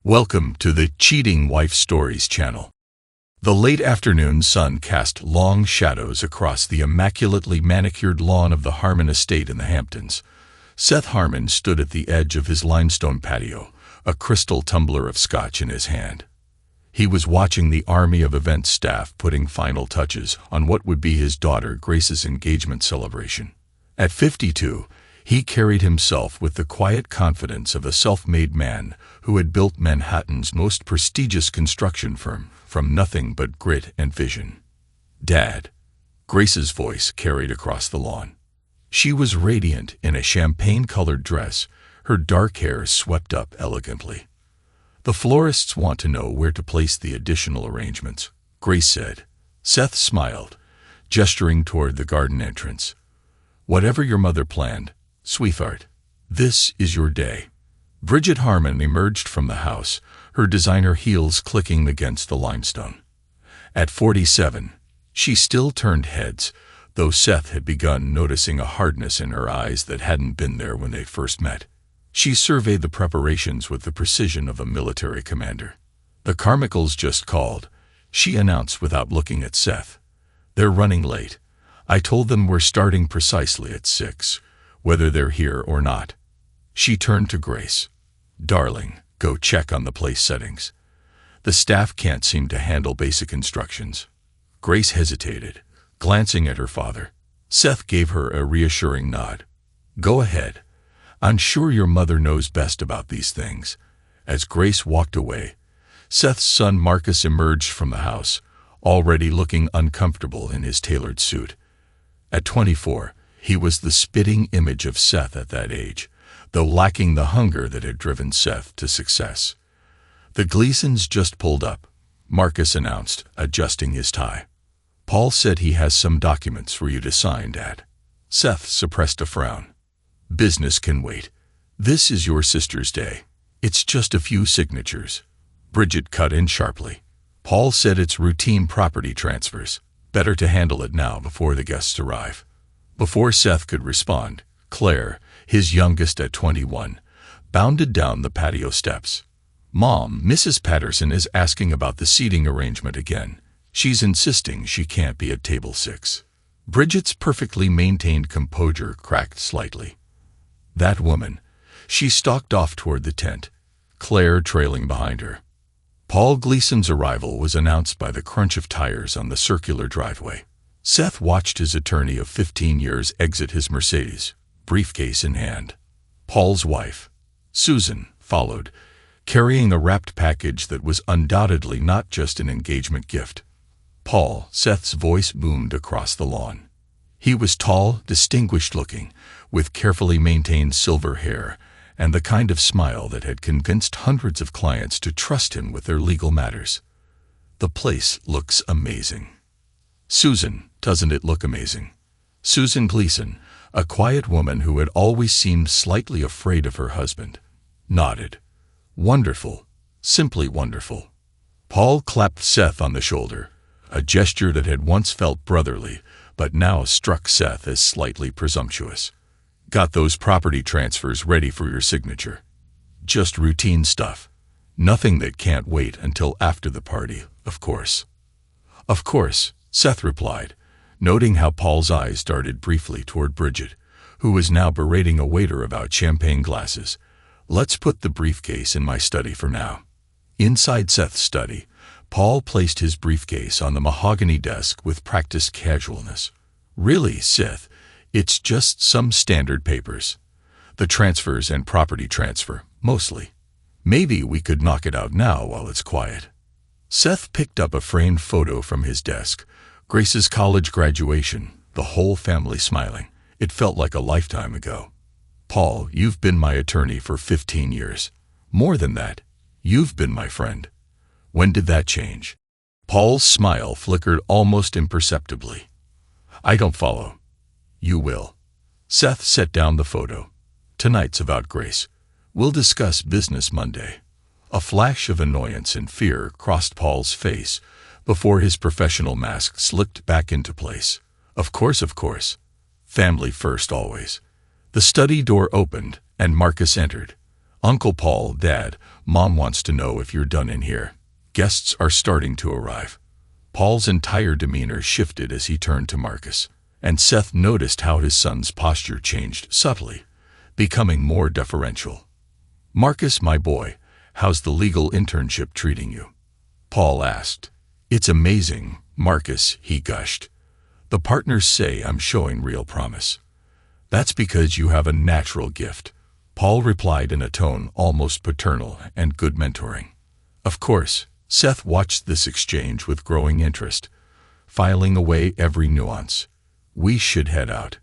Welcome to the Cheating Wife Stories channel. The late afternoon sun cast long shadows across the immaculately manicured lawn of the Harmon estate in the Hamptons. Seth Harmon stood at the edge of his limestone patio, a crystal tumbler of scotch in his hand. He was watching the army of events staff putting final touches on what would be his daughter Grace's engagement celebration. At 52, he carried himself with the quiet confidence of a self-made man who had built Manhattan's most prestigious construction firm from nothing but grit and vision. "Dad," Grace's voice carried across the lawn. She was radiant in a champagne-colored dress, her dark hair swept up elegantly. "The florists want to know where to place the additional arrangements," Grace said. Seth smiled, gesturing toward the garden entrance. "Whatever your mother planned, sweetheart, this is your day." Bridget Harmon emerged from the house, her designer heels clicking against the limestone. At 47, she still turned heads, though Seth had begun noticing a hardness in her eyes that hadn't been there when they first met. She surveyed the preparations with the precision of a military commander. "The Carmichaels just called," she announced without looking at Seth. "They're running late. I told them we're starting precisely at 6, whether they're here or not." She turned to Grace. "Darling, go check on the place settings. The staff can't seem to handle basic instructions." Grace hesitated, glancing at her father. Seth gave her a reassuring nod. "Go ahead. I'm sure your mother knows best about these things." As Grace walked away, Seth's son Marcus emerged from the house, already looking uncomfortable in his tailored suit. At 24, he was the spitting image of Seth at that age, though lacking the hunger that had driven Seth to success. "The Gleasons just pulled up," Marcus announced, adjusting his tie. "Paul said he has some documents for you to sign, Dad." Seth suppressed a frown. "Business can wait. This is your sister's day. It's just a few signatures." Bridget cut in sharply. "Paul said it's routine property transfers. Better to handle it now before the guests arrive." Before Seth could respond, Claire, his youngest at 21, bounded down the patio steps. "Mom, Mrs. Patterson is asking about the seating arrangement again. She's insisting she can't be at table 6. Bridget's perfectly maintained composure cracked slightly. That woman. She stalked off toward the tent, Claire trailing behind her. Paul Gleason's arrival was announced by the crunch of tires on the circular driveway. Seth watched his attorney of 15 years exit his Mercedes, briefcase in hand. Paul's wife, Susan, followed, carrying a wrapped package that was undoubtedly not just an engagement gift. "Paul," Seth's voice boomed across the lawn. He was tall, distinguished-looking, with carefully maintained silver hair and the kind of smile that had convinced hundreds of clients to trust him with their legal matters. "The place looks amazing." "Susan, doesn't it look amazing?" Susan Gleason, a quiet woman who had always seemed slightly afraid of her husband, nodded. "Wonderful, simply wonderful." Paul clapped Seth on the shoulder, a gesture that had once felt brotherly, but now struck Seth as slightly presumptuous. "Got those property transfers ready for your signature?" "Just routine stuff. Nothing that can't wait until after the party, of course." "Of course," Seth replied, noting how Paul's eyes darted briefly toward Bridget, who was now berating a waiter about champagne glasses. "Let's put the briefcase in my study for now." Inside Seth's study, Paul placed his briefcase on the mahogany desk with practiced casualness. "Really, Seth, it's just some standard papers. The transfers and property transfer, mostly. Maybe we could knock it out now while it's quiet." Seth picked up a framed photo from his desk, Grace's college graduation, the whole family smiling. It felt like a lifetime ago. "Paul, you've been my attorney for 15 years. More than that, you've been my friend. When did that change?" Paul's smile flickered almost imperceptibly. "I don't follow." "You will." Seth set down the photo. "Tonight's about Grace. We'll discuss business Monday." A flash of annoyance and fear crossed Paul's face before his professional mask slipped back into place. Of course. Family first always." The study door opened, and Marcus entered. "Uncle Paul, Dad, Mom wants to know if you're done in here. Guests are starting to arrive. Paul's entire demeanor shifted as he turned to Marcus, and Seth noticed how his son's posture changed subtly, becoming more deferential. "Marcus, my boy, how's the legal internship treating you?" Paul asked. "It's amazing, Marcus," he gushed. "The partners say I'm showing real promise." "That's because you have a natural gift," Paul replied in a tone almost paternal, "and good mentoring." Of course, Seth watched this exchange with growing interest, filing away every nuance. "We should head out.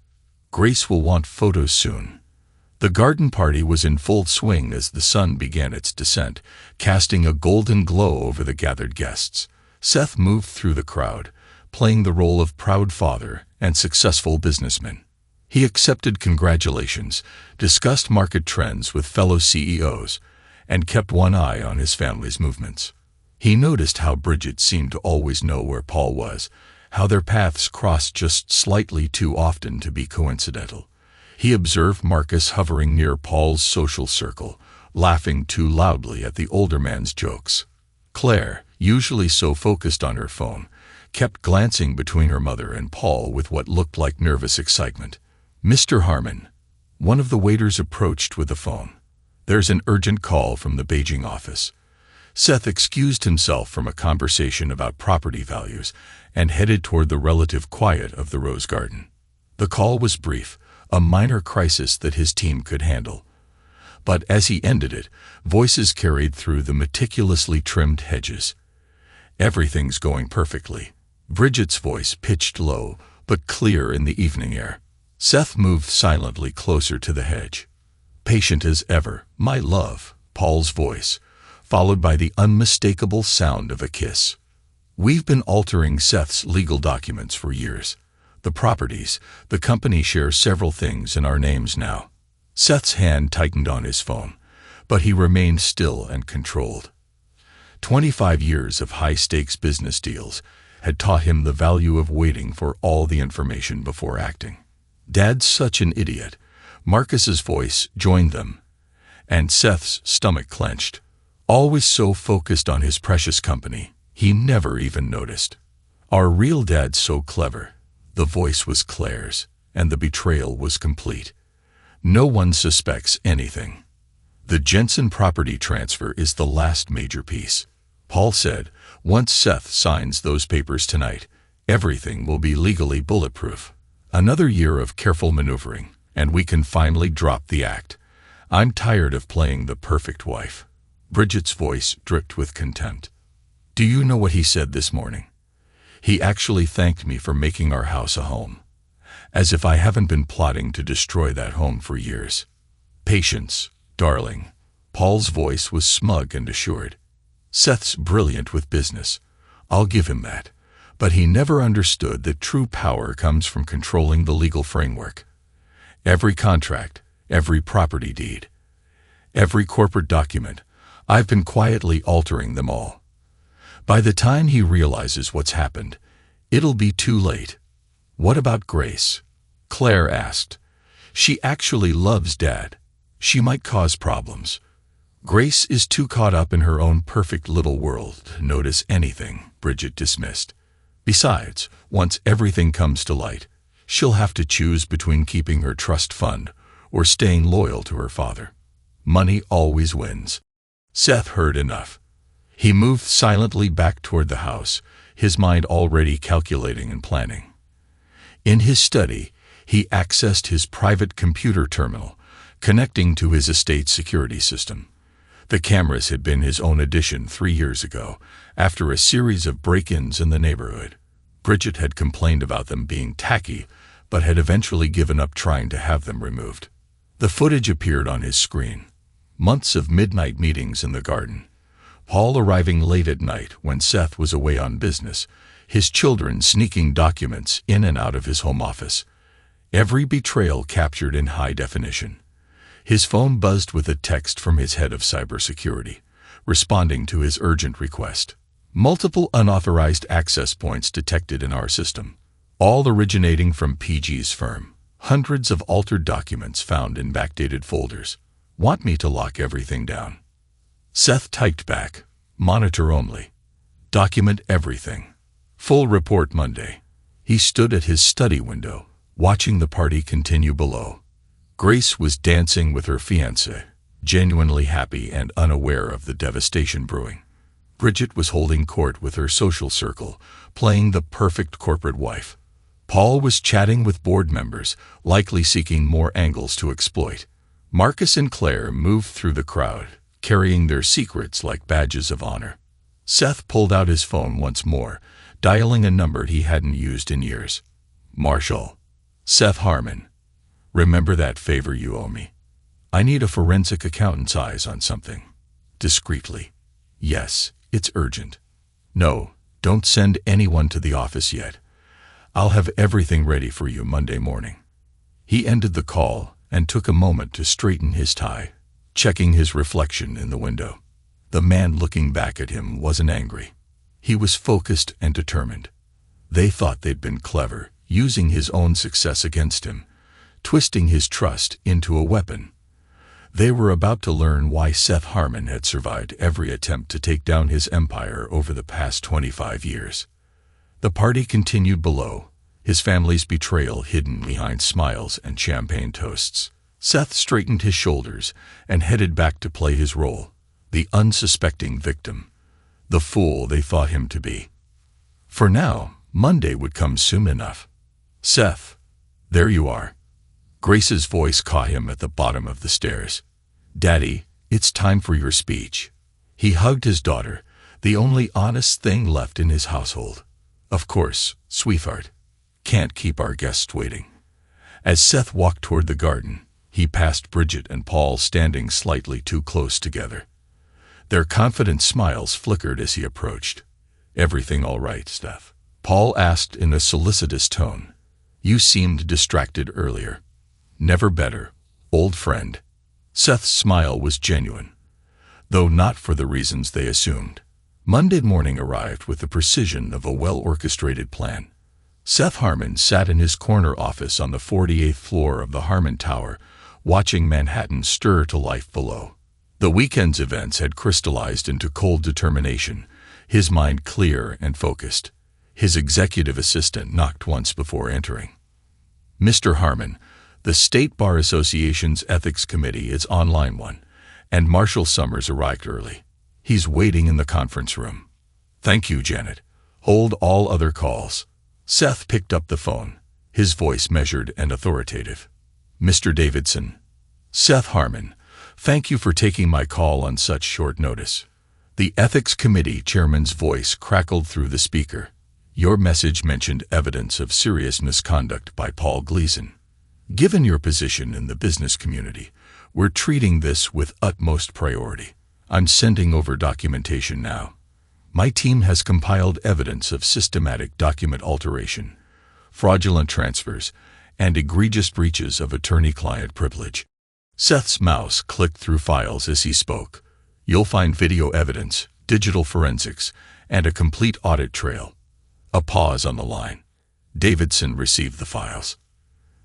Grace will want photos soon." The garden party was in full swing as the sun began its descent, casting a golden glow over the gathered guests. Seth moved through the crowd, playing the role of proud father and successful businessman. He accepted congratulations, discussed market trends with fellow CEOs, and kept one eye on his family's movements. He noticed how Bridget seemed to always know where Paul was, how their paths crossed just slightly too often to be coincidental. He observed Marcus hovering near Paul's social circle, laughing too loudly at the older man's jokes. Claire, usually so focused on her phone, kept glancing between her mother and Paul with what looked like nervous excitement. "Mr. Harmon," one of the waiters approached with the phone. "There's an urgent call from the Beijing office." Seth excused himself from a conversation about property values and headed toward the relative quiet of the rose garden. The call was brief, a minor crisis that his team could handle. But as he ended it, voices carried through the meticulously trimmed hedges. "Everything's going perfectly." Bridget's voice pitched low, but clear in the evening air. Seth moved silently closer to the hedge. "Patient as ever, my love," Paul's voice, followed by the unmistakable sound of a kiss. "We've been altering Seth's legal documents for years. The properties, the company shares several things in our names now." Seth's hand tightened on his phone, but he remained still and controlled. 25 years of high-stakes business deals had taught him the value of waiting for all the information before acting. "Dad's such an idiot." Marcus's voice joined them, and Seth's stomach clenched. Always so focused on his precious company, he never even noticed. "Our real dad's so clever." The voice was Claire's, and the betrayal was complete. "No one suspects anything. The Jensen property transfer is the last major piece," Paul said. "Once Seth signs those papers tonight, everything will be legally bulletproof. Another year of careful maneuvering, and we can finally drop the act. I'm tired of playing the perfect wife." Bridget's voice dripped with contempt. "Do you know what he said this morning? He actually thanked me for making our house a home. As if I haven't been plotting to destroy that home for years." "Patience, darling." Paul's voice was smug and assured. "Seth's brilliant with business. I'll give him that. But he never understood that true power comes from controlling the legal framework. Every contract, every property deed, every corporate document, I've been quietly altering them all. By the time he realizes what's happened, it'll be too late." "What about Grace?" Claire asked. "She actually loves Dad. She might cause problems." "Grace is too caught up in her own perfect little world to notice anything," Bridget dismissed. "Besides, once everything comes to light, she'll have to choose between keeping her trust fund or staying loyal to her father. Money always wins." Seth heard enough. He moved silently back toward the house, his mind already calculating and planning. In his study, he accessed his private computer terminal, connecting to his estate's security system. The cameras had been his own addition 3 years ago, after a series of break-ins in the neighborhood. Bridget had complained about them being tacky, but had eventually given up trying to have them removed. The footage appeared on his screen. Months of midnight meetings in the garden. Paul arriving late at night when Seth was away on business, his children sneaking documents in and out of his home office. Every betrayal captured in high definition. His phone buzzed with a text from his head of cybersecurity, responding to his urgent request. "Multiple unauthorized access points detected in our system, all originating from PG's firm. Hundreds of altered documents found in backdated folders. Want me to lock everything down?" Seth typed back, "Monitor only. Document everything. Full report Monday." He stood at his study window, watching the party continue below. Grace was dancing with her fiancé, genuinely happy and unaware of the devastation brewing. Bridget was holding court with her social circle, playing the perfect corporate wife. Paul was chatting with board members, likely seeking more angles to exploit. Marcus and Claire moved through the crowd, carrying their secrets like badges of honor. Seth pulled out his phone once more, dialing a number he hadn't used in years. "Marshall. Seth Harmon. Remember that favor you owe me? I need a forensic accountant's eyes on something. Discreetly. Yes, it's urgent. No, don't send anyone to the office yet. I'll have everything ready for you Monday morning." He ended the call and took a moment to straighten his tie, checking his reflection in the window. The man looking back at him wasn't angry. He was focused and determined. They thought they'd been clever, using his own success against him, twisting his trust into a weapon. They were about to learn why Seth Harmon had survived every attempt to take down his empire over the past 25 years. The party continued below, his family's betrayal hidden behind smiles and champagne toasts. Seth straightened his shoulders and headed back to play his role, the unsuspecting victim, the fool they thought him to be. For now, Monday would come soon enough. "Seth, there you are." Grace's voice caught him at the bottom of the stairs. "Daddy, it's time for your speech." He hugged his daughter, the only honest thing left in his household. "Of course, sweetheart. Can't keep our guests waiting." As Seth walked toward the garden, he passed Bridget and Paul standing slightly too close together. Their confident smiles flickered as he approached. "Everything all right, Seth?" Paul asked in a solicitous tone. "You seemed distracted earlier." "Never better, old friend." Seth's smile was genuine, though not for the reasons they assumed. Monday morning arrived with the precision of a well-orchestrated plan. Seth Harmon sat in his corner office on the 48th floor of the Harmon Tower, watching Manhattan stir to life below. The weekend's events had crystallized into cold determination, his mind clear and focused. His executive assistant knocked once before entering. "Mr. Harmon, the State Bar Association's Ethics Committee is on line 1, and Marshall Summers arrived early. He's waiting in the conference room." "Thank you, Janet. Hold all other calls." Seth picked up the phone, his voice measured and authoritative. "Mr. Davidson." "Seth Harmon, thank you for taking my call on such short notice." The Ethics Committee chairman's voice crackled through the speaker. "Your message mentioned evidence of serious misconduct by Paul Gleason. Given your position in the business community, we're treating this with utmost priority. I'm sending over documentation now. My team has compiled evidence of systematic document alteration, fraudulent transfers, and egregious breaches of attorney-client privilege." Seth's mouse clicked through files as he spoke. "You'll find video evidence, digital forensics, and a complete audit trail." A pause on the line. Davidson received the files.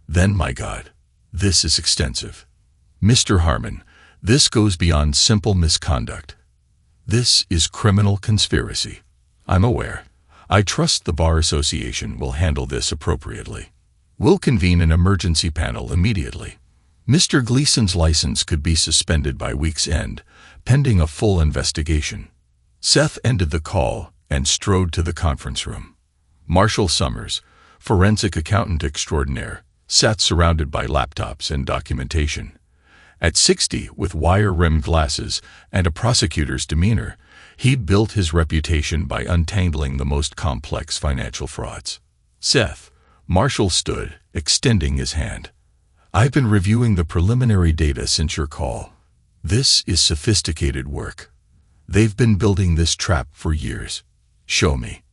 "Then, my God, this is extensive. Mr. Harmon, this goes beyond simple misconduct. This is criminal conspiracy. I'm aware. I trust the Bar Association will handle this appropriately. We'll convene an emergency panel immediately. Mr. Gleason's license could be suspended by week's end, pending a full investigation." Seth ended the call and strode to the conference room. Marshall Summers, forensic accountant extraordinaire, sat surrounded by laptops and documentation. At 60, with wire-rimmed glasses and a prosecutor's demeanor, he'd built his reputation by untangling the most complex financial frauds. "Seth," Marshall stood, extending his hand. "I've been reviewing the preliminary data since your call. This is sophisticated work. They've been building this trap for years. Show me."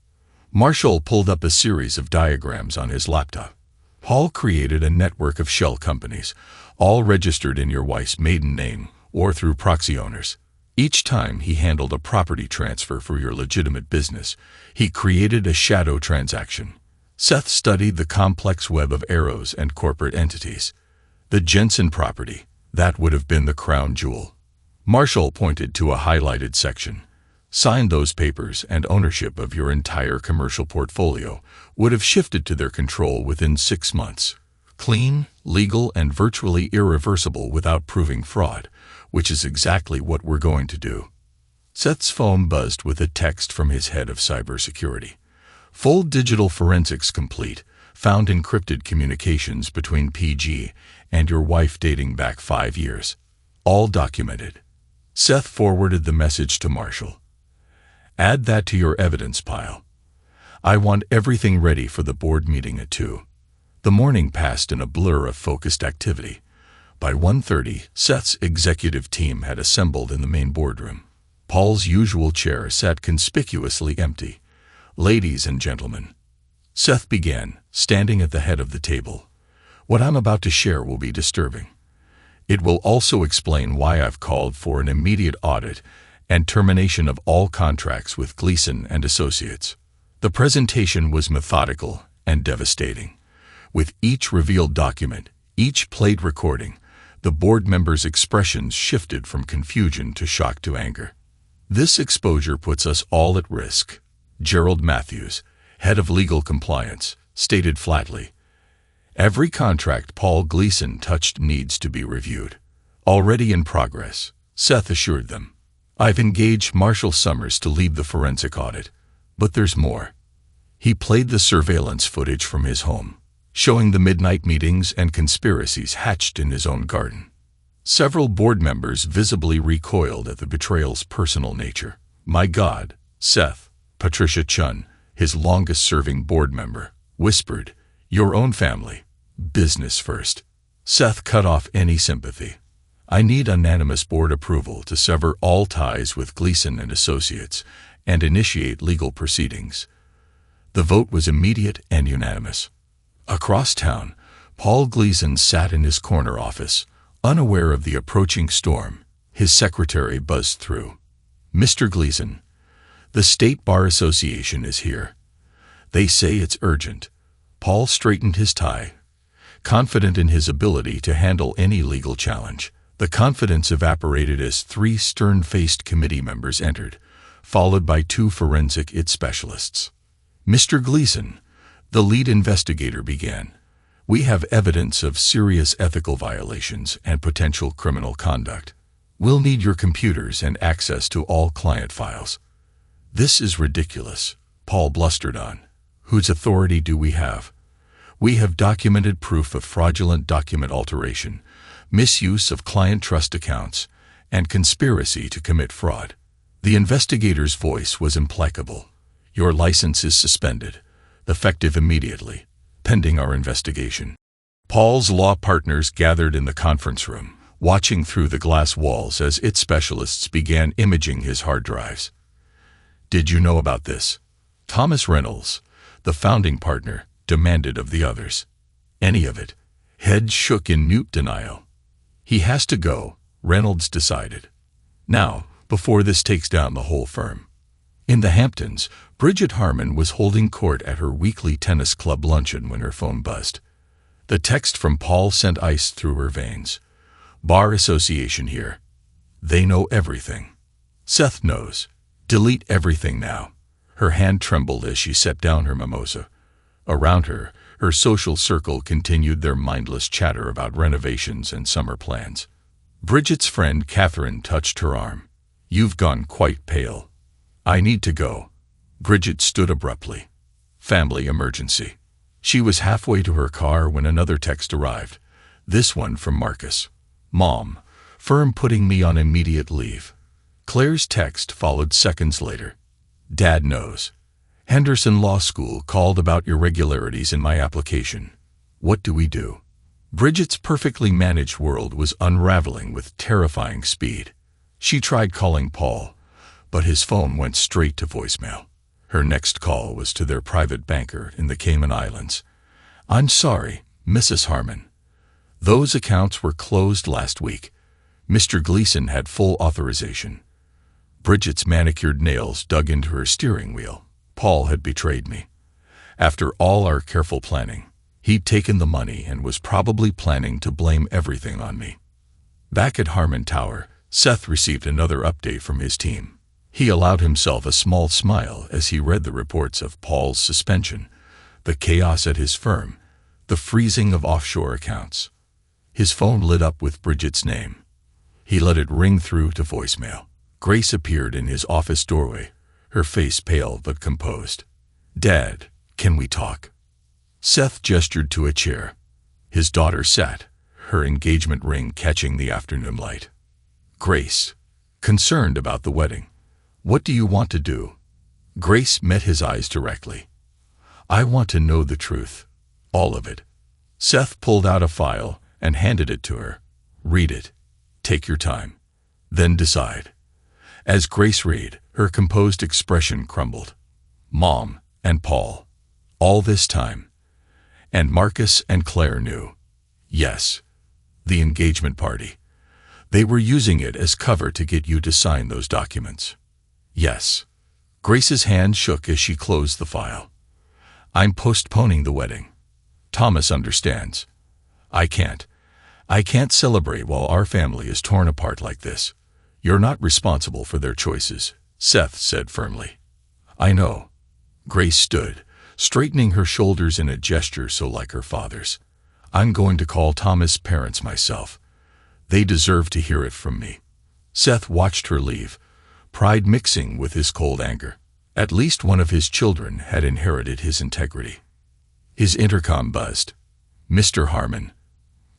Marshall pulled up a series of diagrams on his laptop. "Paul created a network of shell companies, all registered in your wife's maiden name or through proxy owners. Each time he handled a property transfer for your legitimate business, he created a shadow transaction." Seth studied the complex web of arrows and corporate entities. The Jensen property, that would have been the crown jewel. Marshall pointed to a highlighted section. Sign those papers and ownership of your entire commercial portfolio would have shifted to their control within 6 months. Clean, legal, and virtually irreversible without proving fraud, which is exactly what we're going to do. Seth's phone buzzed with a text from his head of cybersecurity. Full digital forensics complete. Found encrypted communications between PG and your wife dating back 5 years. All documented. Seth forwarded the message to Marshall. Add that to your evidence pile. I want everything ready for the board meeting at 2. The morning passed in a blur of focused activity. By 1:30, Seth's executive team had assembled in the main boardroom. Paul's usual chair sat conspicuously empty. Ladies and gentlemen, Seth began, standing at the head of the table. What I'm about to share will be disturbing. It will also explain why I've called for an immediate audit and termination of all contracts with Gleason and Associates. The presentation was methodical and devastating. With each revealed document, each played recording, the board members' expressions shifted from confusion to shock to anger. This exposure puts us all at risk, Gerald Matthews, head of legal compliance, stated flatly. Every contract Paul Gleason touched needs to be reviewed. Already in progress, Seth assured them. I've engaged Marshall Summers to lead the forensic audit, but there's more. He played the surveillance footage from his home, showing the midnight meetings and conspiracies hatched in his own garden. Several board members visibly recoiled at the betrayal's personal nature. My God, Seth, Patricia Chun, his longest-serving board member, whispered, your own family. Business first. Seth cut off any sympathy. I need unanimous board approval to sever all ties with Gleason and Associates and initiate legal proceedings. The vote was immediate and unanimous. Across town, Paul Gleason sat in his corner office, unaware of the approaching storm. His secretary buzzed through. Mr. Gleason, the State Bar Association is here. They say it's urgent. Paul straightened his tie, confident in his ability to handle any legal challenge. The confidence evaporated as 3 stern-faced committee members entered, followed by 2 forensic IT specialists. Mr. Gleason, the lead investigator began. We have evidence of serious ethical violations and potential criminal conduct. We'll need your computers and access to all client files. This is ridiculous, Paul blustered on. Whose authority do we have? We have documented proof of fraudulent document alteration, misuse of client trust accounts, and conspiracy to commit fraud. The investigator's voice was implacable. Your license is suspended, effective immediately, pending our investigation. Paul's law partners gathered in the conference room, watching through the glass walls as IT specialists began imaging his hard drives. Did you know about this? Thomas Reynolds, the founding partner, demanded of the others. Any of it. Heads shook in mute denial. He has to go, Reynolds decided. Now, before this takes down the whole firm. In the Hamptons, Bridget Harmon was holding court at her weekly tennis club luncheon when her phone buzzed. The text from Paul sent ice through her veins. Bar Association here. They know everything. Seth knows. Delete everything now. Her hand trembled as she set down her mimosa. Around her, her social circle continued their mindless chatter about renovations and summer plans. Bridget's friend Catherine touched her arm. You've gone quite pale. I need to go. Bridget stood abruptly. Family emergency. She was halfway to her car when another text arrived. This one from Marcus. Mom, firm putting me on immediate leave. Claire's text followed seconds later. Dad knows. Henderson Law School called about irregularities in my application. What do we do? Bridget's perfectly managed world was unraveling with terrifying speed. She tried calling Paul, but his phone went straight to voicemail. Her next call was to their private banker in the Cayman Islands. I'm sorry, Mrs. Harmon. Those accounts were closed last week. Mr. Gleason had full authorization. Bridget's manicured nails dug into her steering wheel. Paul had betrayed me. After all our careful planning, he'd taken the money and was probably planning to blame everything on me. Back at Harmon Tower, Seth received another update from his team. He allowed himself a small smile as he read the reports of Paul's suspension, the chaos at his firm, the freezing of offshore accounts. His phone lit up with Bridget's name. He let it ring through to voicemail. Grace appeared in his office doorway, her face pale but composed. "Dad, can we talk?" Seth gestured to a chair. His daughter sat, her engagement ring catching the afternoon light. "Grace, concerned about the wedding. What do you want to do?" Grace met his eyes directly. "I want to know the truth. All of it." Seth pulled out a file and handed it to her. "Read it. Take your time. Then decide." As Grace read, her composed expression crumbled. Mom and Paul. All this time. And Marcus and Claire knew. Yes. The engagement party. They were using it as cover to get you to sign those documents. Yes. Grace's hand shook as she closed the file. "I'm postponing the wedding. Thomas understands. I can't celebrate while our family is torn apart like this. You're not responsible for their choices," Seth said firmly. "I know." Grace stood, straightening her shoulders in a gesture so like her father's. "I'm going to call Thomas' parents myself. They deserve to hear it from me." Seth watched her leave, pride mixing with his cold anger. At least one of his children had inherited his integrity. His intercom buzzed. "Mr. Harmon,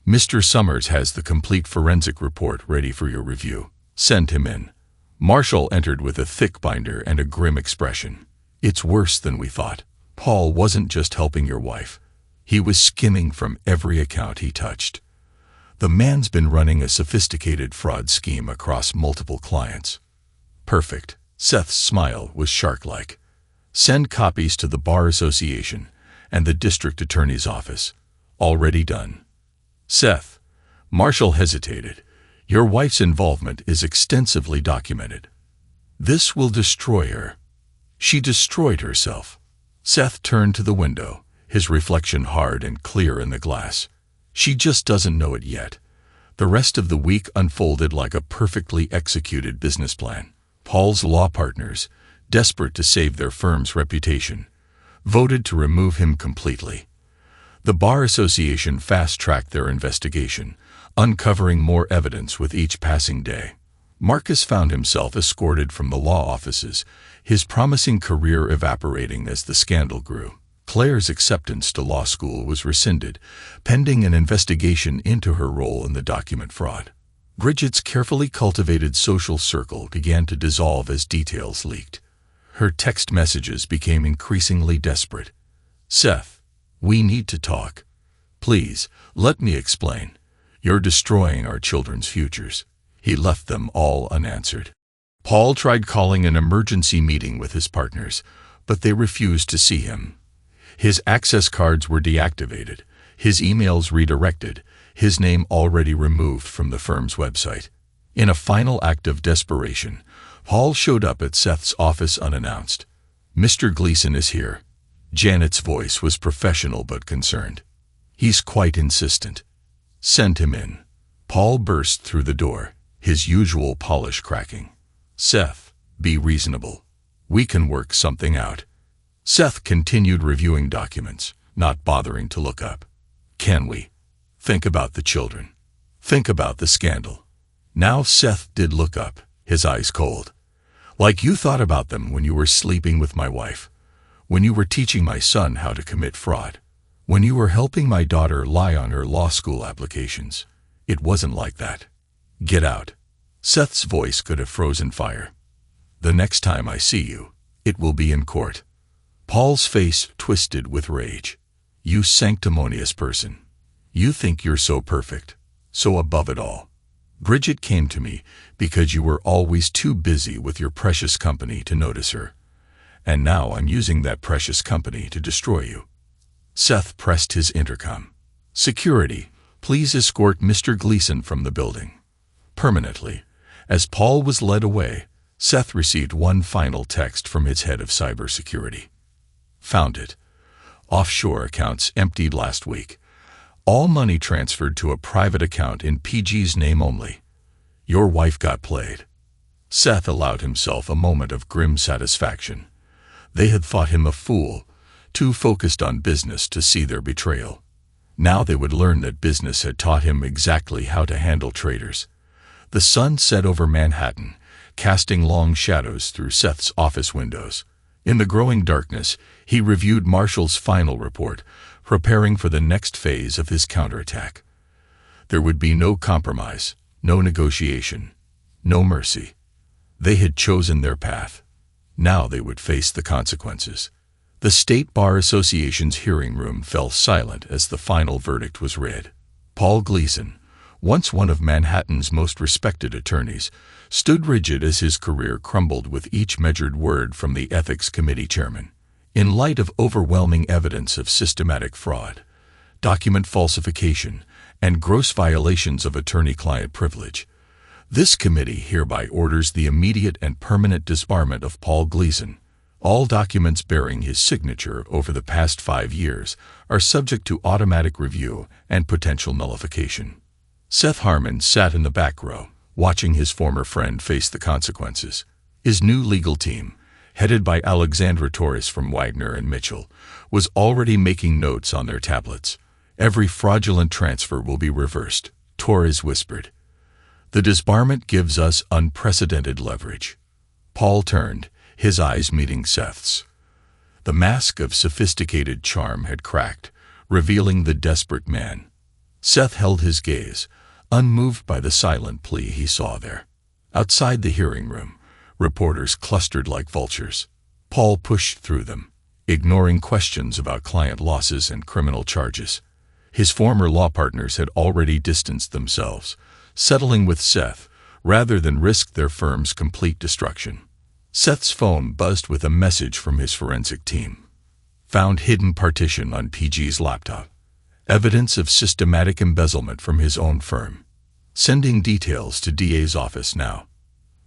Mr. Summers has the complete forensic report ready for your review. Send him in." Marshall entered with a thick binder and a grim expression. "It's worse than we thought. Paul wasn't just helping your wife. He was skimming from every account he touched. The man's been running a sophisticated fraud scheme across multiple clients." "Perfect." Seth's smile was shark-like. "Send copies to the Bar Association and the District Attorney's Office. Already done." "Seth," Marshall hesitated, "your wife's involvement is extensively documented. This will destroy her. She destroyed herself." Seth turned to the window, his reflection hard and clear in the glass. "She just doesn't know it yet." The rest of the week unfolded like a perfectly executed business plan. Paul's law partners, desperate to save their firm's reputation, voted to remove him completely. The Bar Association fast-tracked their investigation, uncovering more evidence with each passing day. Marcus found himself escorted from the law offices, his promising career evaporating as the scandal grew. Claire's acceptance to law school was rescinded, pending an investigation into her role in the document fraud. Bridget's carefully cultivated social circle began to dissolve as details leaked. Her text messages became increasingly desperate. "Seth, we need to talk. Please, let me explain. You're destroying our children's futures." He left them all unanswered. Paul tried calling an emergency meeting with his partners, but they refused to see him. His access cards were deactivated, his emails redirected, his name already removed from the firm's website. In a final act of desperation, Paul showed up at Seth's office unannounced. "Mr. Gleason is here." Janet's voice was professional but concerned. "He's quite insistent." "Send him in." Paul burst through the door, his usual polish cracking. "Seth, be reasonable. We can work something out." Seth continued reviewing documents, not bothering to look up. "Can we? Think about the children. Think about the scandal." Now Seth did look up, his eyes cold. "Like you thought about them when you were sleeping with my wife, when you were teaching my son how to commit fraud, when you were helping my daughter lie on her law school applications. It wasn't like that. Get out." Seth's voice could have frozen fire. "The next time I see you, it will be in court." Paul's face twisted with rage. "You sanctimonious person. You think you're so perfect, so above it all. Bridget came to me because you were always too busy with your precious company to notice her. And now I'm using that precious company to destroy you." Seth pressed his intercom. "Security, please escort Mr. Gleason from the building. Permanently." As Paul was led away, Seth received one final text from his head of cybersecurity. "Found it. Offshore accounts emptied last week. All money transferred to a private account in PG's name only. Your wife got played. Seth allowed himself a moment of grim satisfaction. They had thought him a fool, too focused on business to see their betrayal. Now they would learn that business had taught him exactly how to handle traitors. The sun set over Manhattan, casting long shadows through Seth's office windows. In the growing darkness, he reviewed Marshall's final report, preparing for the next phase of his counterattack. There would be no compromise, no negotiation, no mercy. They had chosen their path. Now they would face the consequences. The State Bar Association's hearing room fell silent as the final verdict was read. Paul Gleason, once one of Manhattan's most respected attorneys, stood rigid as his career crumbled with each measured word from the Ethics Committee chairman. In light of overwhelming evidence of systematic fraud, document falsification, and gross violations of attorney-client privilege, this committee hereby orders the immediate and permanent disbarment of Paul Gleason. All documents bearing his signature over the past 5 years are subject to automatic review and potential nullification. Seth Harmon sat in the back row, watching his former friend face the consequences. His new legal team, headed by Alexandra Torres from Wagner and Mitchell, was already making notes on their tablets. Every fraudulent transfer will be reversed, Torres whispered. The disbarment gives us unprecedented leverage. Paul turned, his eyes meeting Seth's. The mask of sophisticated charm had cracked, revealing the desperate man. Seth held his gaze, unmoved by the silent plea he saw there. Outside the hearing room, reporters clustered like vultures. Paul pushed through them, ignoring questions about client losses and criminal charges. His former law partners had already distanced themselves, settling with Seth rather than risk their firm's complete destruction. Seth's phone buzzed with a message from his forensic team. Found hidden partition on PG's laptop. Evidence of systematic embezzlement from his own firm. Sending details to DA's office now.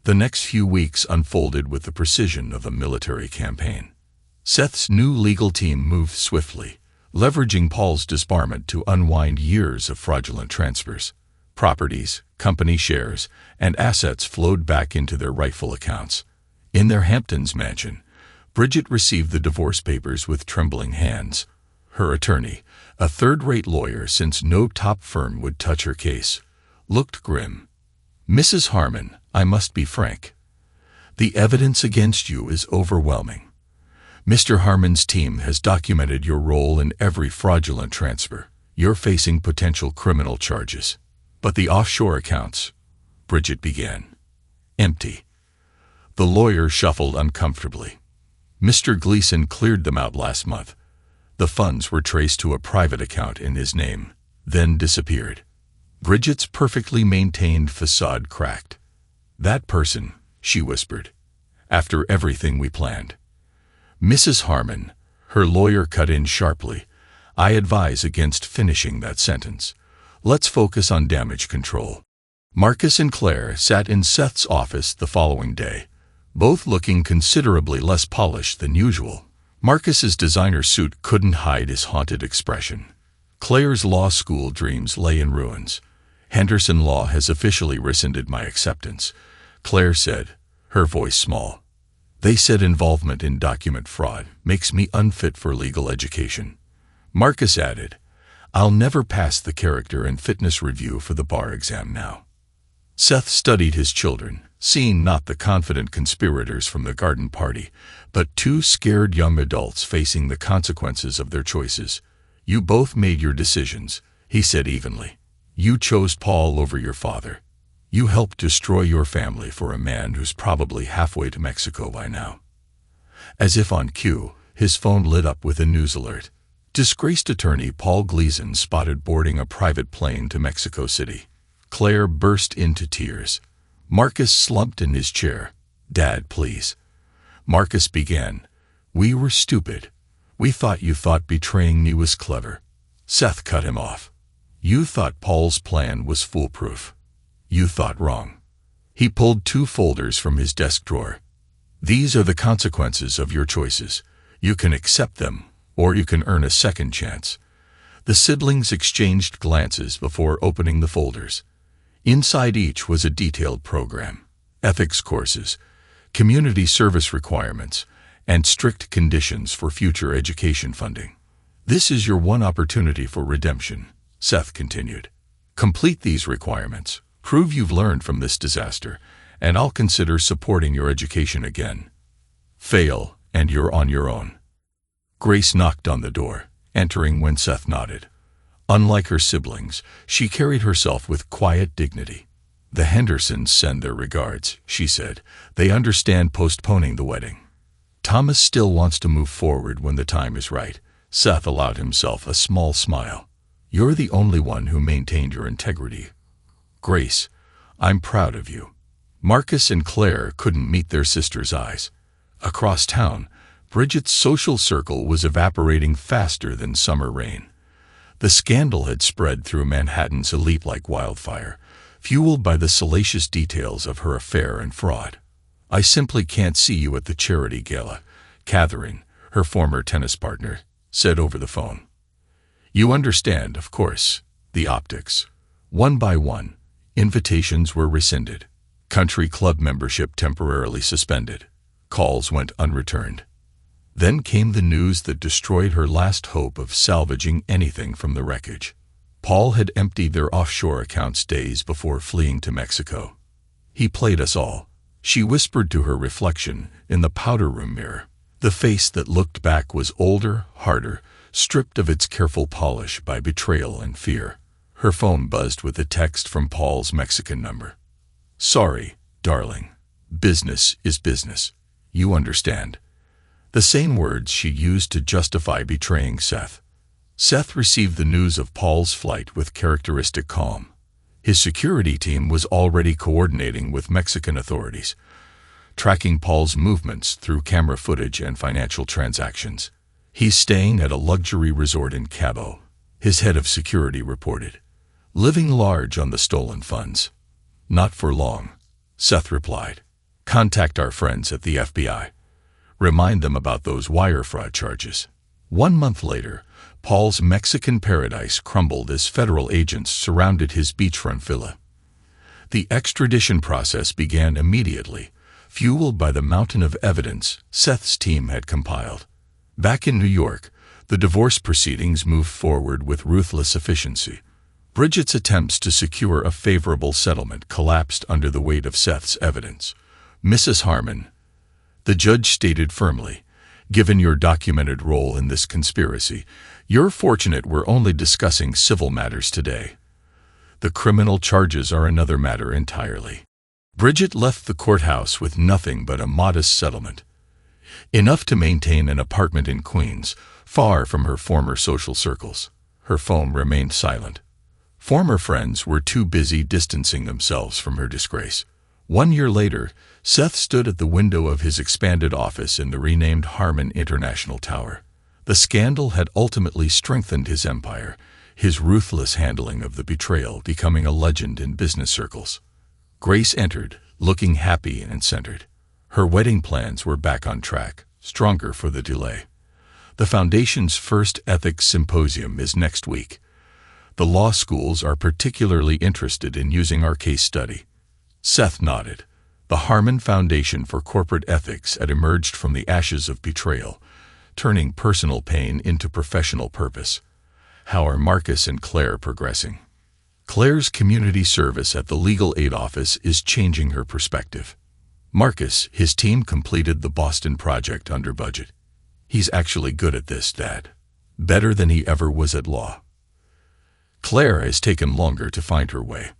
The next few weeks unfolded with the precision of a military campaign. Seth's new legal team moved swiftly, leveraging Paul's disbarment to unwind years of fraudulent transfers. Properties, company shares, and assets flowed back into their rightful accounts. In their Hamptons mansion, Bridget received the divorce papers with trembling hands. Her attorney, a third-rate lawyer since no top firm would touch her case, looked grim. Mrs. Harmon, I must be frank. The evidence against you is overwhelming. Mr. Harmon's team has documented your role in every fraudulent transfer. You're facing potential criminal charges. But the offshore accounts, Bridget began. Empty. The lawyer shuffled uncomfortably. Mr. Gleason cleared them out last month. The funds were traced to a private account in his name, then disappeared. Bridget's perfectly maintained facade cracked. That person, she whispered. After everything we planned. Mrs. Harmon, her lawyer cut in sharply. I advise against finishing that sentence. Let's focus on damage control. Marcus and Claire sat in Seth's office the following day, both looking considerably less polished than usual. Marcus's designer suit couldn't hide his haunted expression. Claire's law school dreams lay in ruins. Henderson Law has officially rescinded my acceptance, Claire said, her voice small. They said involvement in document fraud makes me unfit for legal education. Marcus added, I'll never pass the character and fitness review for the bar exam now. Seth studied his children, seeing not the confident conspirators from the garden party, but 2 scared young adults facing the consequences of their choices. You both made your decisions, he said evenly. You chose Paul over your father. You helped destroy your family for a man who's probably halfway to Mexico by now. As if on cue, his phone lit up with a news alert. Disgraced attorney Paul Gleason spotted boarding a private plane to Mexico City. Claire burst into tears. Marcus slumped in his chair. Dad, please. Marcus began. We were stupid. We thought you thought betraying me was clever. Seth cut him off. You thought Paul's plan was foolproof. You thought wrong. He pulled 2 folders from his desk drawer. These are the consequences of your choices. You can accept them, or you can earn a second chance. The siblings exchanged glances before opening the folders. Inside each was a detailed program, ethics courses, community service requirements, and strict conditions for future education funding. "This is your one opportunity for redemption," Seth continued. "Complete these requirements, prove you've learned from this disaster, and I'll consider supporting your education again. Fail, and you're on your own." Grace knocked on the door, entering when Seth nodded. Unlike her siblings, she carried herself with quiet dignity. "The Hendersons send their regards," she said. "They understand postponing the wedding." "Thomas still wants to move forward when the time is right." Seth allowed himself a small smile. "You're the only one who maintained your integrity. Grace, I'm proud of you." Marcus and Claire couldn't meet their sister's eyes. Across town, Bridget's social circle was evaporating faster than summer rain. The scandal had spread through Manhattan's elite like wildfire, fueled by the salacious details of her affair and fraud. "I simply can't see you at the charity gala," Catherine, her former tennis partner, said over the phone. "You understand, of course, the optics." One by one, invitations were rescinded. Country club membership temporarily suspended. Calls went unreturned. Then came the news that destroyed her last hope of salvaging anything from the wreckage. Paul had emptied their offshore accounts days before fleeing to Mexico. "He played us all," she whispered to her reflection in the powder room mirror. The face that looked back was older, harder, stripped of its careful polish by betrayal and fear. Her phone buzzed with a text from Paul's Mexican number. "Sorry, darling. Business is business. You understand." The same words she used to justify betraying Seth. Seth received the news of Paul's flight with characteristic calm. His security team was already coordinating with Mexican authorities, tracking Paul's movements through camera footage and financial transactions. "He's staying at a luxury resort in Cabo," his head of security reported, "living large on the stolen funds." "Not for long," Seth replied. "Contact our friends at the FBI. Remind them about those wire fraud charges." 1 month later, Paul's Mexican paradise crumbled as federal agents surrounded his beachfront villa. The extradition process began immediately, fueled by the mountain of evidence Seth's team had compiled. Back in New York, the divorce proceedings moved forward with ruthless efficiency. Bridget's attempts to secure a favorable settlement collapsed under the weight of Seth's evidence. "Mrs. Harmon," the judge stated firmly, "given your documented role in this conspiracy, you're fortunate we're only discussing civil matters today. The criminal charges are another matter entirely." Bridget left the courthouse with nothing but a modest settlement, enough to maintain an apartment in Queens, far from her former social circles. Her phone remained silent. Former friends were too busy distancing themselves from her disgrace. 1 year later, Seth stood at the window of his expanded office in the renamed Harmon International Tower. The scandal had ultimately strengthened his empire, his ruthless handling of the betrayal becoming a legend in business circles. Grace entered, looking happy and centered. Her wedding plans were back on track, stronger for the delay. The Foundation's first ethics symposium is next week. The law schools are particularly interested in using our case study. Seth nodded. The Harmon Foundation for Corporate Ethics had emerged from the ashes of betrayal, turning personal pain into professional purpose. How are Marcus and Claire progressing? Claire's community service at the legal aid office is changing her perspective. Marcus, his team completed the Boston project under budget. "He's actually good at this, Dad. Better than he ever was at law." Claire has taken longer to find her way.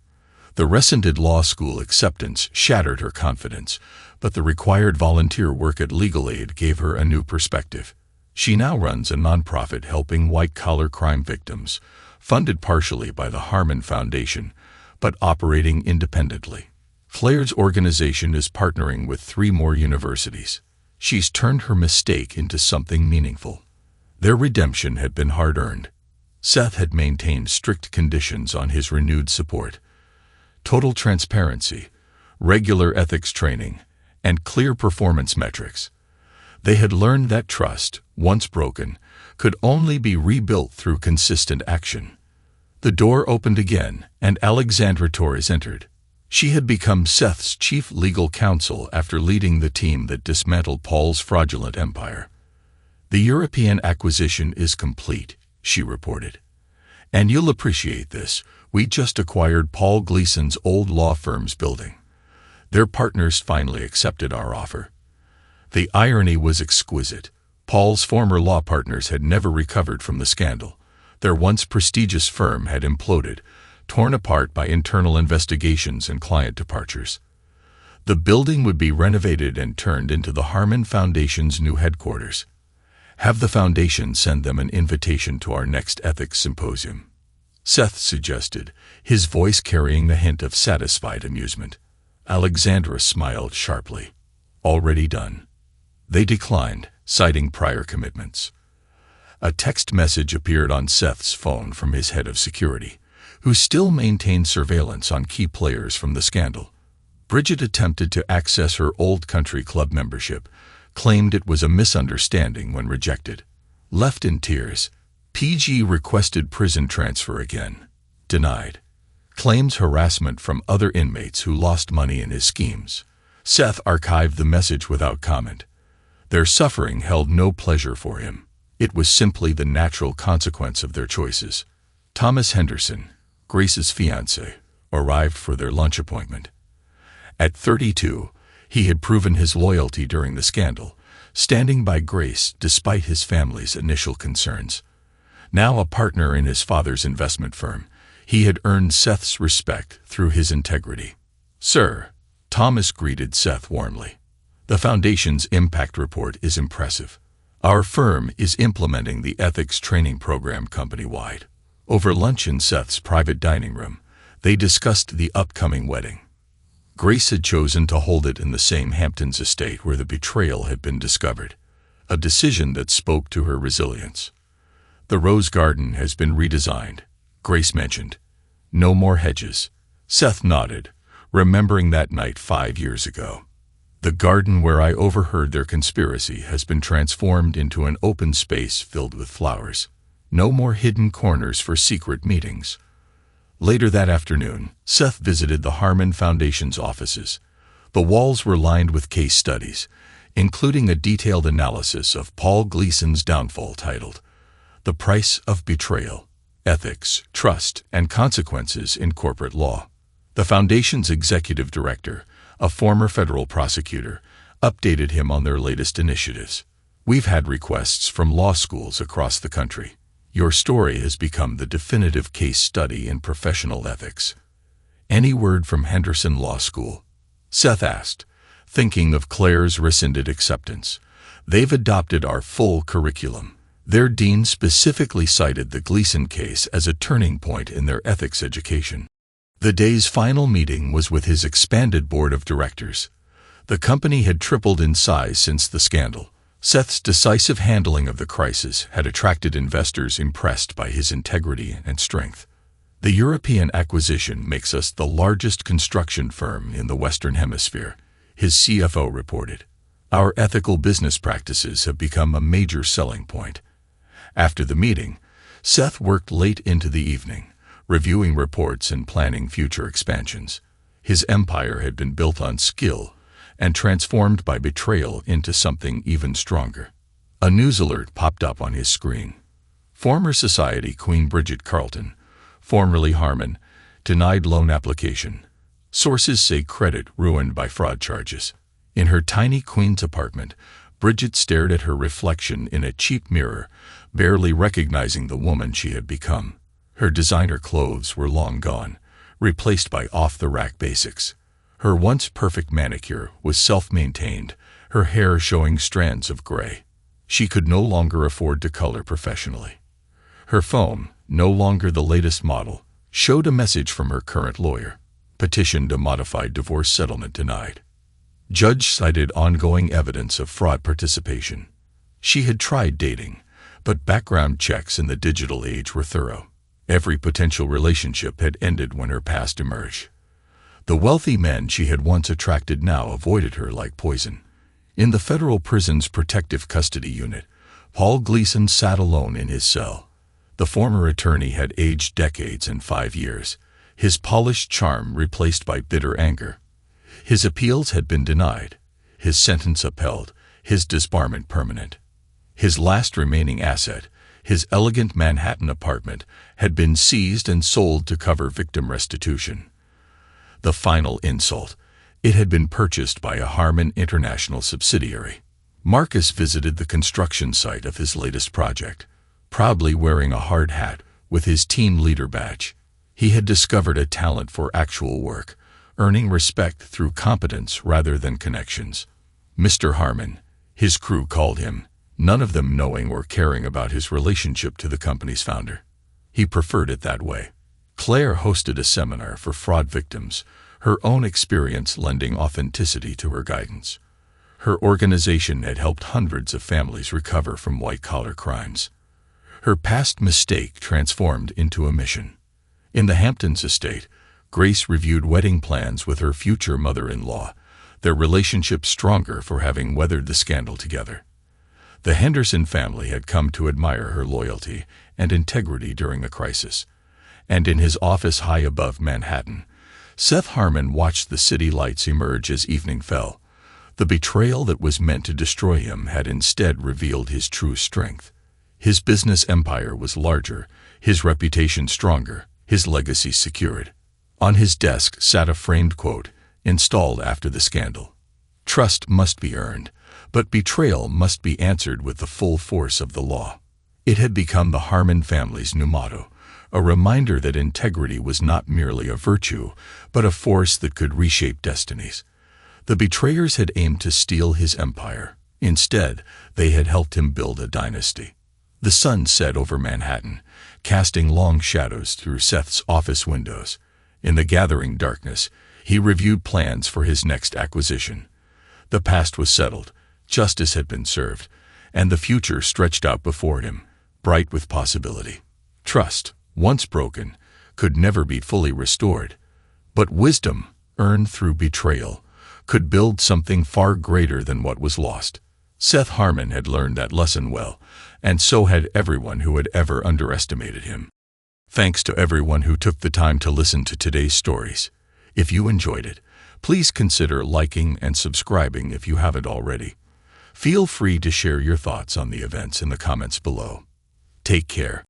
The rescinded law school acceptance shattered her confidence, but the required volunteer work at Legal Aid gave her a new perspective. She now runs a nonprofit helping white-collar crime victims, funded partially by the Harmon Foundation, but operating independently. Claire's organization is partnering with 3 more universities. She's turned her mistake into something meaningful. Their redemption had been hard-earned. Seth had maintained strict conditions on his renewed support. Total transparency, regular ethics training, and clear performance metrics. They had learned that trust, once broken, could only be rebuilt through consistent action. The door opened again, and Alexandra Torres entered. She had become Seth's chief legal counsel after leading the team that dismantled Paul's fraudulent empire. "The European acquisition is complete," she reported. "And you'll appreciate this. We just acquired Paul Gleason's old law firm's building. Their partners finally accepted our offer." The irony was exquisite. Paul's former law partners had never recovered from the scandal. Their once prestigious firm had imploded, torn apart by internal investigations and client departures. The building would be renovated and turned into the Harmon Foundation's new headquarters. "Have the foundation send them an invitation to our next ethics symposium," Seth suggested, his voice carrying the hint of satisfied amusement. Alexandra smiled sharply. "Already done." They declined, citing prior commitments. A text message appeared on Seth's phone from his head of security, who still maintained surveillance on key players from the scandal. Bridget attempted to access her old country club membership, claimed it was a misunderstanding when rejected. Left in tears, PG requested prison transfer again. Denied. Claims harassment from other inmates who lost money in his schemes. Seth archived the message without comment. Their suffering held no pleasure for him. It was simply the natural consequence of their choices. Thomas Henderson, Grace's fiancé, arrived for their lunch appointment. At 32, he had proven his loyalty during the scandal, standing by Grace despite his family's initial concerns. Now a partner in his father's investment firm, he had earned Seth's respect through his integrity. "Sir," Thomas greeted Seth warmly. "The Foundation's impact report is impressive. Our firm is implementing the ethics training program company-wide." Over lunch in Seth's private dining room, they discussed the upcoming wedding. Grace had chosen to hold it in the same Hamptons estate where the betrayal had been discovered, a decision that spoke to her resilience. "The rose garden has been redesigned," Grace mentioned. "No more hedges." Seth nodded, remembering that night 5 years ago. "The garden where I overheard their conspiracy has been transformed into an open space filled with flowers. No more hidden corners for secret meetings." Later that afternoon, Seth visited the Harmon Foundation's offices. The walls were lined with case studies, including a detailed analysis of Paul Gleason's downfall titled "The Price of Betrayal: Ethics, Trust, and Consequences in Corporate Law." The Foundation's executive director, a former federal prosecutor, updated him on their latest initiatives. "We've had requests from law schools across the country. Your story has become the definitive case study in professional ethics." "Any word from Henderson Law School?" Seth asked, thinking of Claire's rescinded acceptance. "They've adopted our full curriculum." Their dean specifically cited the Gleason case as a turning point in their ethics education. The day's final meeting was with his expanded board of directors. The company had tripled in size since the scandal. Seth's decisive handling of the crisis had attracted investors impressed by his integrity and strength. "The European acquisition makes us the largest construction firm in the Western Hemisphere," his CFO reported. "Our ethical business practices have become a major selling point." After the meeting, Seth worked late into the evening, reviewing reports and planning future expansions. His empire had been built on skill and transformed by betrayal into something even stronger. A news alert popped up on his screen. Former Society Queen Bridget Carlton, formerly Harmon, denied loan application. Sources say credit ruined by fraud charges. In her tiny Queen's apartment, Bridget stared at her reflection in a cheap mirror, barely recognizing the woman she had become. Her designer clothes were long gone, replaced by off-the-rack basics. Her once perfect manicure was self-maintained, her hair showing strands of gray. She could no longer afford to color professionally. Her phone, no longer the latest model, showed a message from her current lawyer. Petition to modified divorce settlement denied. Judge cited ongoing evidence of fraud participation. She had tried dating, but background checks in the digital age were thorough. Every potential relationship had ended when her past emerged. The wealthy men she had once attracted now avoided her like poison. In the federal prison's protective custody unit, Paul Gleason sat alone in his cell. The former attorney had aged decades and 5 years, his polished charm replaced by bitter anger. His appeals had been denied, his sentence upheld, his disbarment permanent. His last remaining asset, his elegant Manhattan apartment, had been seized and sold to cover victim restitution. The final insult: it had been purchased by a Harmon International subsidiary. Marcus visited the construction site of his latest project, proudly wearing a hard hat with his team leader badge. He had discovered a talent for actual work, earning respect through competence rather than connections. Mr. Harmon, his crew called him, none of them knowing or caring about his relationship to the company's founder. He preferred it that way. Claire hosted a seminar for fraud victims, her own experience lending authenticity to her guidance. Her organization had helped hundreds of families recover from white-collar crimes. Her past mistake transformed into a mission. In the Hamptons estate, Grace reviewed wedding plans with her future mother-in-law, their relationship stronger for having weathered the scandal together. The Henderson family had come to admire her loyalty and integrity during the crisis. And in his office high above Manhattan, Seth Harmon watched the city lights emerge as evening fell. The betrayal that was meant to destroy him had instead revealed his true strength. His business empire was larger, his reputation stronger, his legacy secured. On his desk sat a framed quote, installed after the scandal: "Trust must be earned, but betrayal must be answered with the full force of the law." It had become the Harmon family's new motto, a reminder that integrity was not merely a virtue, but a force that could reshape destinies. The betrayers had aimed to steal his empire. Instead, they had helped him build a dynasty. The sun set over Manhattan, casting long shadows through Seth's office windows. In the gathering darkness, he reviewed plans for his next acquisition. The past was settled, justice had been served, and the future stretched out before him, bright with possibility. Trust, once broken, could never be fully restored, but wisdom, earned through betrayal, could build something far greater than what was lost. Seth Harmon had learned that lesson well, and so had everyone who had ever underestimated him. Thanks to everyone who took the time to listen to today's stories. If you enjoyed it, please consider liking and subscribing if you haven't already. Feel free to share your thoughts on the events in the comments below. Take care.